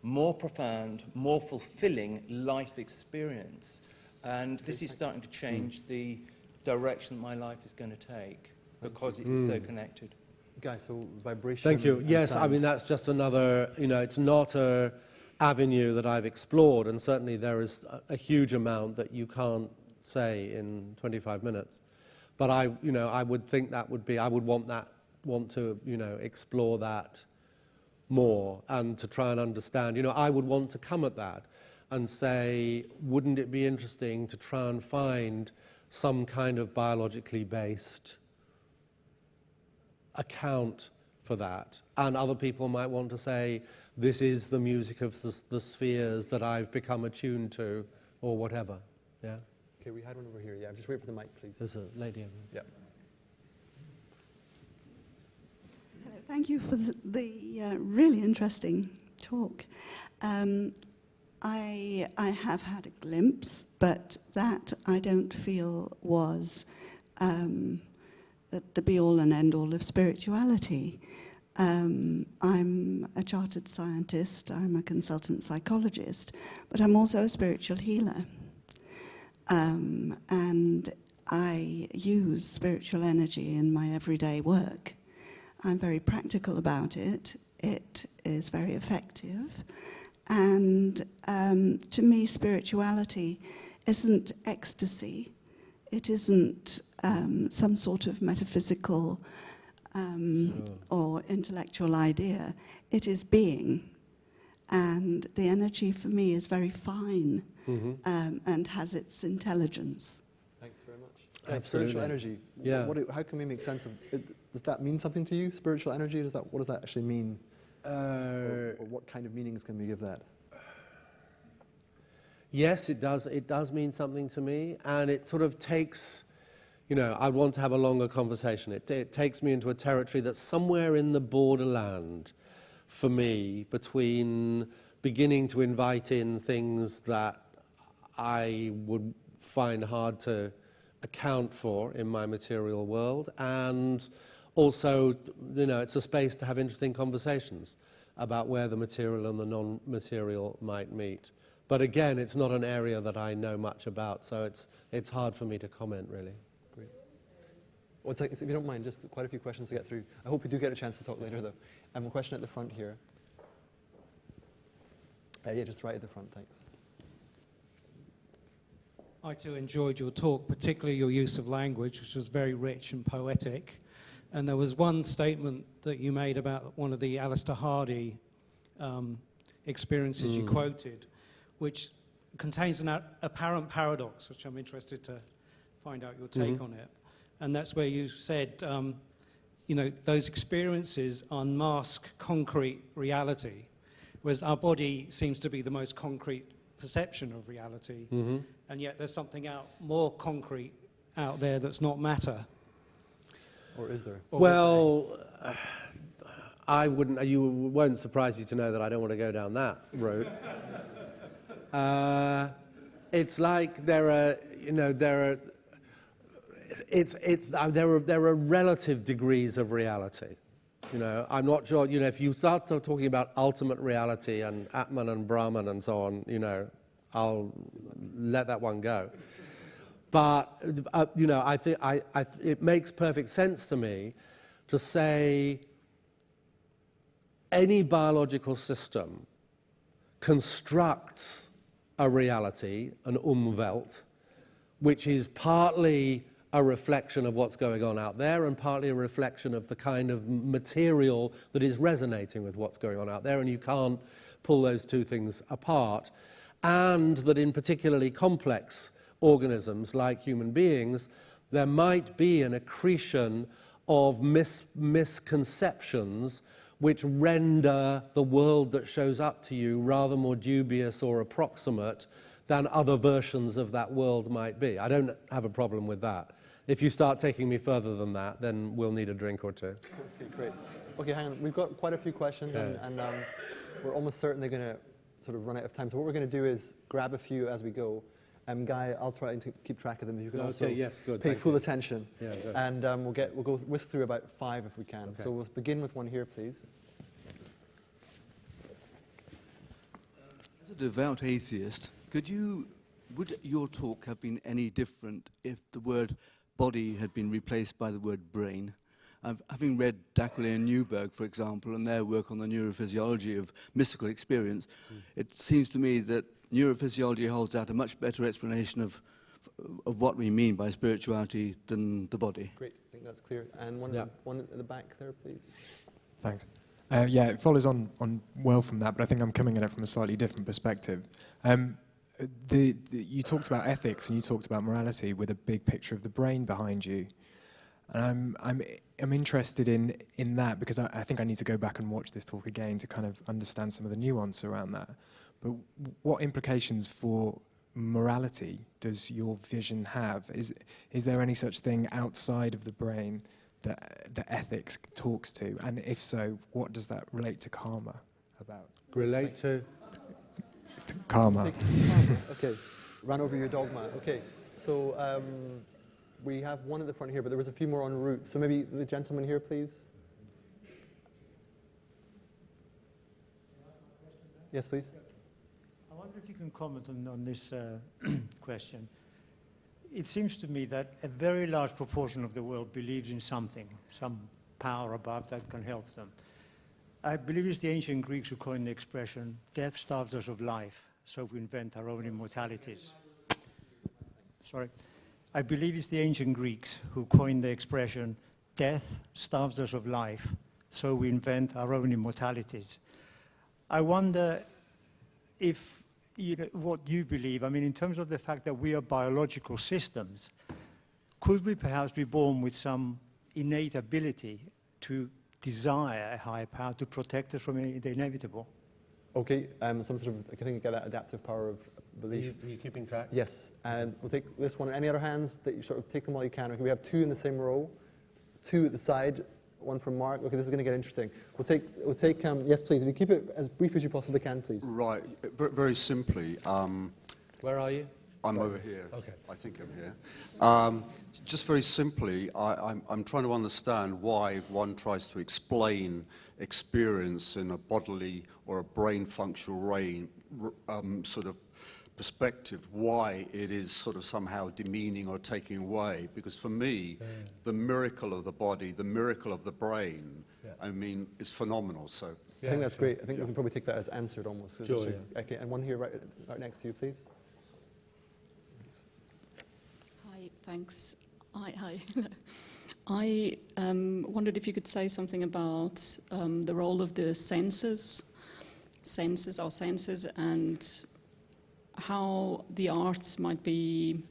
more profound, more fulfilling life experience. And this is starting to change the direction my life is going to take, because it is so connected. Guy, so vibration. Thank you. Yes, sound. I mean, that's just another, it's not a avenue that I've explored, and certainly there is a huge amount that you can't say in 25 minutes. But I would think that would be, I would want to, explore that more and to try and understand. I would want to come at that and say, wouldn't it be interesting to try and find some kind of biologically based account for that? And other people might want to say, this is the music of the spheres that I've become attuned to, or whatever. Yeah. Okay, we had one over here. Yeah, just wait for the mic, please. There's a lady over there. Yeah. Hello, thank you for the really interesting talk. I have had a glimpse, but that I don't feel was the be-all and end-all of spirituality. I'm a chartered scientist, I'm a consultant psychologist, but I'm also a spiritual healer. And I use spiritual energy in my everyday work. I'm very practical about it. It is very effective. And to me, spirituality isn't ecstasy. It isn't some sort of metaphysical or intellectual idea. It is being. And the energy for me is very fine and has its intelligence. Thanks very much. Absolutely. Spiritual energy. Yeah. How can we make sense of it? Does that mean something to you, spiritual energy? What does that actually mean? Or what kind of meanings can we give that? Yes, it does. It does mean something to me, and it sort of takes, I want to have a longer conversation. It takes me into a territory that's somewhere in the borderland for me between beginning to invite in things that I would find hard to account for in my material world, and also, it's a space to have interesting conversations about where the material and the non-material might meet. But again, it's not an area that I know much about, so it's hard for me to comment, really. Great. Well, if you don't mind, just quite a few questions to get through. I hope we do get a chance to talk later, though. A question at the front here. Yeah, just right at the front, thanks. I too enjoyed your talk, particularly your use of language, which was very rich and poetic. And there was one statement that you made about one of the Alistair Hardy experiences you quoted, which contains an apparent paradox, which I'm interested to find out your take on it. And that's where you said, those experiences unmask concrete reality, whereas our body seems to be the most concrete perception of reality, and yet there's something more concrete out there that's not matter. Or is there? Well, you won't surprise you to know that I don't want to go down that road. It's like there are relative degrees of reality. I'm not sure, if you start talking about ultimate reality and Atman and Brahman and so on, I'll let that one go. But, I think it makes perfect sense to me to say any biological system constructs a reality, an Umwelt, which is partly a reflection of what's going on out there and partly a reflection of the kind of material that is resonating with what's going on out there, and you can't pull those two things apart. And that in particularly complex organisms like human beings, there might be an accretion of misconceptions which render the world that shows up to you rather more dubious or approximate than other versions of that world might be. I don't have a problem with that. If you start taking me further than that, then we'll need a drink or two. Okay, great. Okay, hang on. We've got quite a few questions, and we're almost certain they're going to sort of run out of time. So what we're going to do is grab a few as we go. Guy, I'll try to keep track of them. You can also pay full attention. Yeah, good. And we'll go whisk through about 5 if we can. Okay. So we'll begin with one here, please. As a devout atheist, would your talk have been any different if the word body had been replaced by the word brain? Having read Daquile and Newberg, for example, and their work on the neurophysiology of mystical experience, it seems to me that neurophysiology holds out a much better explanation of what we mean by spirituality than the body. Great, I think that's clear. And one at the back there, please. Thanks. It follows on well from that, but I think I'm coming at it from a slightly different perspective. You talked about ethics and you talked about morality with a big picture of the brain behind you. And I'm interested in that because I think I need to go back and watch this talk again to kind of understand some of the nuance around that. But what implications for morality does your vision have? Is there any such thing outside of the brain that ethics talks to? And if so, what does that relate to karma about? Relate to karma. Okay, run over your dogma. Okay, so we have one at the front here, but there was a few more en route. So maybe the gentleman here, please. Yes, please. I wonder if you can comment on this question. It seems to me that a very large proportion of the world believes in something, some power above that can help them. I believe it's the ancient Greeks who coined the expression, death starves us of life, so we invent our own immortalities. Sorry. I believe it's the ancient Greeks who coined the expression, death starves us of life, so we invent our own immortalities. I wonder if, what you believe, I mean, in terms of the fact that we are biological systems, could we perhaps be born with some innate ability to desire a higher power to protect us from the inevitable? Okay, some sort of, I think, that adaptive power of belief. Are you keeping track? Yes, and we'll take this one. Any other hands that you sort of take them while you can? Okay, we have 2 in the same row, 2 at the side, one from Mark. Okay, this is going to get interesting. We'll take. Yes, please. If you keep it as brief as you possibly can, please. Right. Very simply. Where are you? I'm over here. Okay. I think I'm here. Just very simply, I'm trying to understand why one tries to explain experience in a bodily or a brain functional sort of perspective, why it is sort of somehow demeaning or taking away. Because for me, the miracle of the body, the miracle of the brain, I mean, is phenomenal. So I think that's great. I think we can probably take that as answered almost. Sure, Okay, and one here right next to you, please. Hi, thanks. Hi. I wondered if you could say something about the role of the our senses, and how the arts might be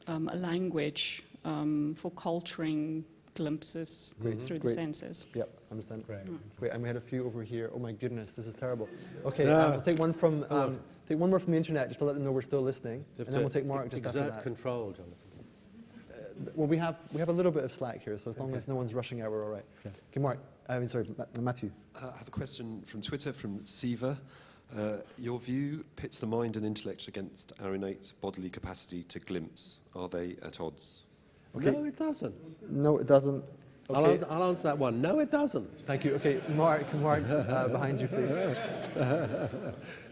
a language for culturing glimpses through the senses. Yep, understand. Great. Great, and we had a few over here. Oh my goodness, this is terrible. Okay, No. we'll take one from more from the internet just to let them know we're still listening, and then we'll take Mark just after Exert that. control, Jonathan. Well, we have a little bit of slack here, so as long as no one's rushing out, we're all right. Okay, Mark. Matthew. I have a question from Twitter from Siva. Your view pits the mind and intellect against our innate bodily capacity to glimpse. Are they at odds? Okay. No, it doesn't. No, it doesn't. Okay. I'll answer that one. No, it doesn't. Thank you. Okay, Mark, behind you, please.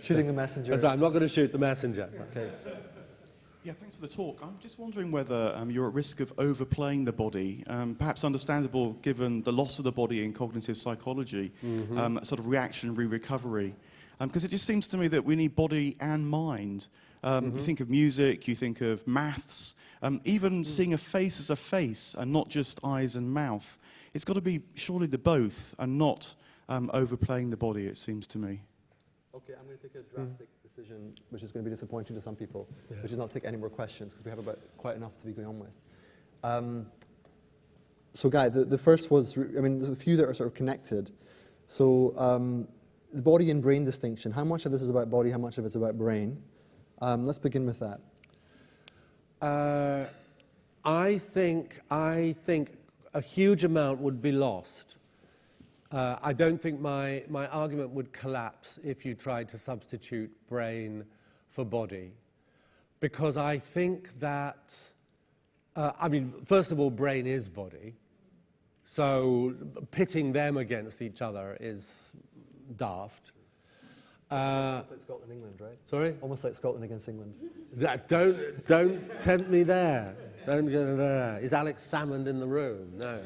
Shooting the messenger. That's right, I'm not going to shoot the messenger. Okay. Yeah, thanks for the talk. I'm just wondering whether you're at risk of overplaying the body, perhaps understandable given the loss of the body in cognitive psychology, sort of reactionary recovery. Because it just seems to me that we need body and mind. You think of music, you think of maths, even seeing a face as a face and not just eyes and mouth. It's got to be surely the both and not overplaying the body, it seems to me. Okay, I'm going to take a drastic decision, which is going to be disappointing to some people, which is not take any more questions, because we have about quite enough to be going on with. So, Guy, the first was, there's a few that are sort of connected. So, the body and brain distinction, how much of this is about body, how much of it's about brain? Let's begin with that. I think a huge amount would be lost. I don't think my argument would collapse if you tried to substitute brain for body, because I think that, first of all, brain is body, so pitting them against each other is daft. Almost like Scotland, England, right? Sorry? Almost like Scotland against England. Don't tempt me there. Don't go there. Is Alex Salmond in the room? No.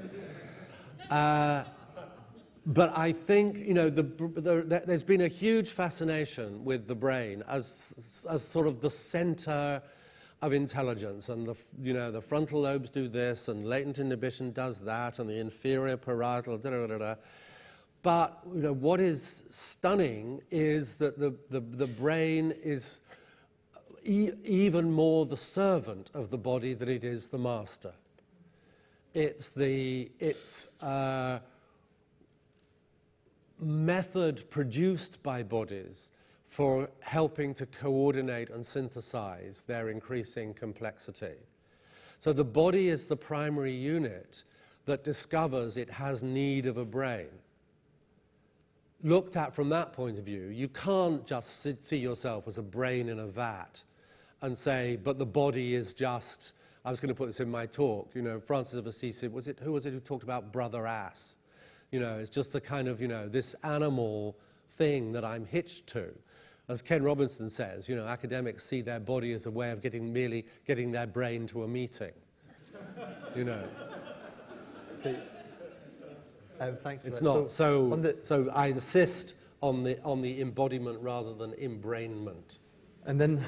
But I think, there's been a huge fascination with the brain as sort of the center of intelligence, and the frontal lobes do this, and latent inhibition does that, and the inferior parietal, da-da-da-da. But what is stunning is that the brain is even more the servant of the body than it is the master. It's method produced by bodies for helping to coordinate and synthesize their increasing complexity. So the body is the primary unit that discovers it has need of a brain. Looked at from that point of view, you can't just see yourself as a brain in a vat and say, but the body is just, I was going to put this in my talk, Francis of Assisi, who was it who talked about brother ass? It's just the kind of, this animal thing that I'm hitched to. As Ken Robinson says, academics see their body as a way of merely getting their brain to a meeting. Thanks for it's that. not. So I insist on the embodiment rather than embrainment. And then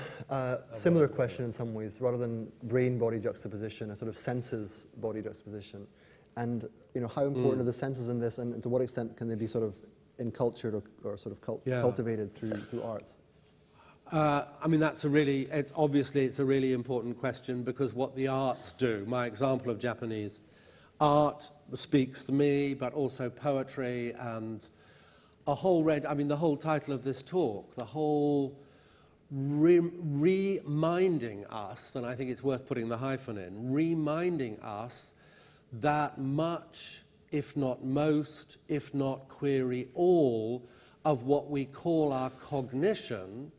similar question in some ways, rather than brain-body juxtaposition, a sort of senses-body juxtaposition. And how important are the senses in this, and to what extent can they be sort of encultured or sort of cultivated through arts? That's it's a really important question, because what the arts do, my example of Japanese art speaks to me, but also poetry and a whole the whole title of this talk, the whole reminding us, and I think it's worth putting the hyphen in, reminding us that much, if not most, if not query all, of what we call our cognition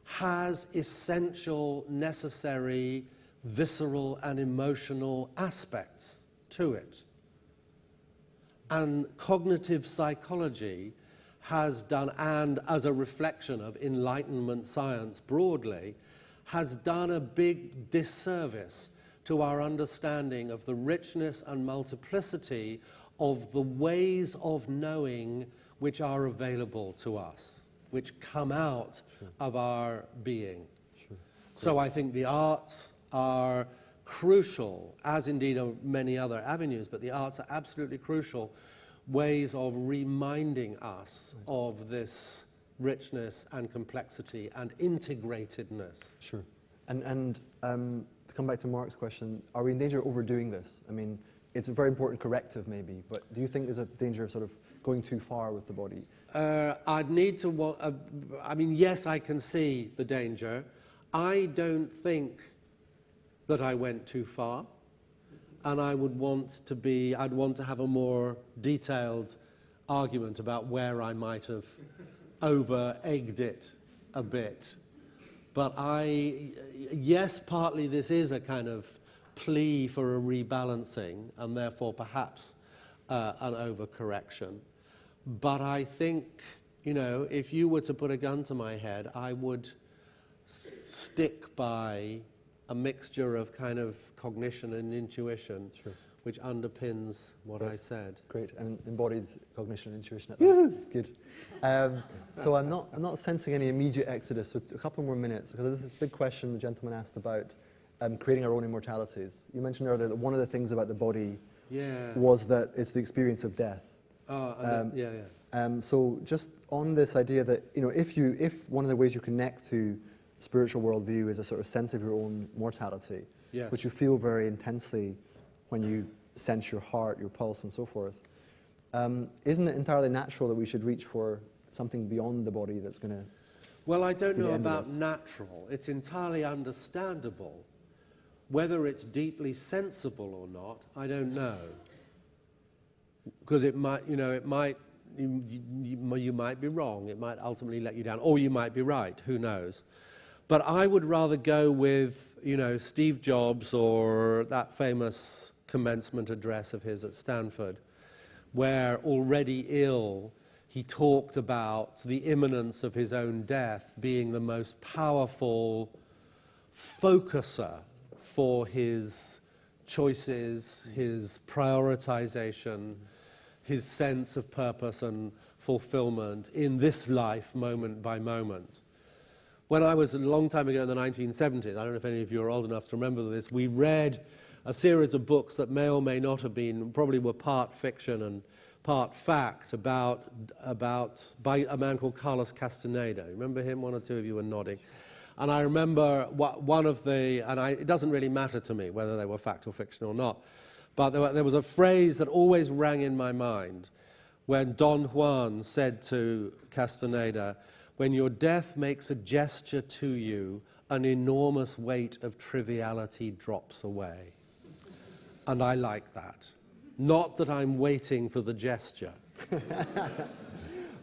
has essential, necessary, visceral and emotional aspects to it. And cognitive psychology has done, and as a reflection of Enlightenment science broadly, has done a big disservice to our understanding of the richness and multiplicity of the ways of knowing which are available to us, which come out of our being. So I think the arts are crucial, as indeed are many other avenues, but the arts are absolutely crucial ways of reminding us of this richness and complexity and integratedness. Sure. And to come back to Mark's question, are we in danger of overdoing this? I mean, it's a very important corrective maybe, but do you think there's a danger of sort of going too far with the body? I'd need to, I mean, yes, I can see the danger. I don't think that I went too far, and I'd want to have a more detailed argument about where I might have over-egged it a bit. But yes, partly this is a kind of plea for a rebalancing, and therefore perhaps an overcorrection. But I think, you know, if you were to put a gun to my head, I would stick by a mixture of kind of cognition and intuition, which underpins what I said. Great, and embodied cognition and intuition at that. Good. So I'm not sensing any immediate exodus, so a couple more minutes, because this is a big question the gentleman asked about creating our own immortalities. You mentioned earlier that one of the things about the body was that it's the experience of death. So just on this idea that, you know, if one of the ways you connect to spiritual worldview is a sort of sense of your own mortality, which you feel very intensely when you sense your heart, your pulse, and so forth, isn't it entirely natural that we should reach for something beyond the body that's going to... Well, I don't know about natural. It's entirely understandable. Whether it's deeply sensible or not, I don't know. Because it might, you know, you might be wrong. It might ultimately let you down. Or you might be right. Who knows? But I would rather go with, you know, Steve Jobs or that famous commencement address of his at Stanford, where already ill, he talked about the imminence of his own death being the most powerful focuser for his choices, his prioritization, his sense of purpose and fulfillment in this life, moment by moment. When I was a long time ago in the 1970s, I don't know if any of you are old enough to remember this, we read a series of books that may or may not have been, probably were part fiction and part fact, by a man called Carlos Castaneda. Remember him? One or two of you were nodding. And I remember it doesn't really matter to me whether they were fact or fiction or not, but there was a phrase that always rang in my mind when Don Juan said to Castaneda, "When your death makes a gesture to you, an enormous weight of triviality drops away." And I like that. Not that I'm waiting for the gesture.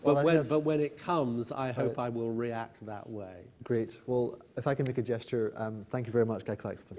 But when it comes, I hope I will react that way. Great. Well, if I can make a gesture, thank you very much, Guy Claxton.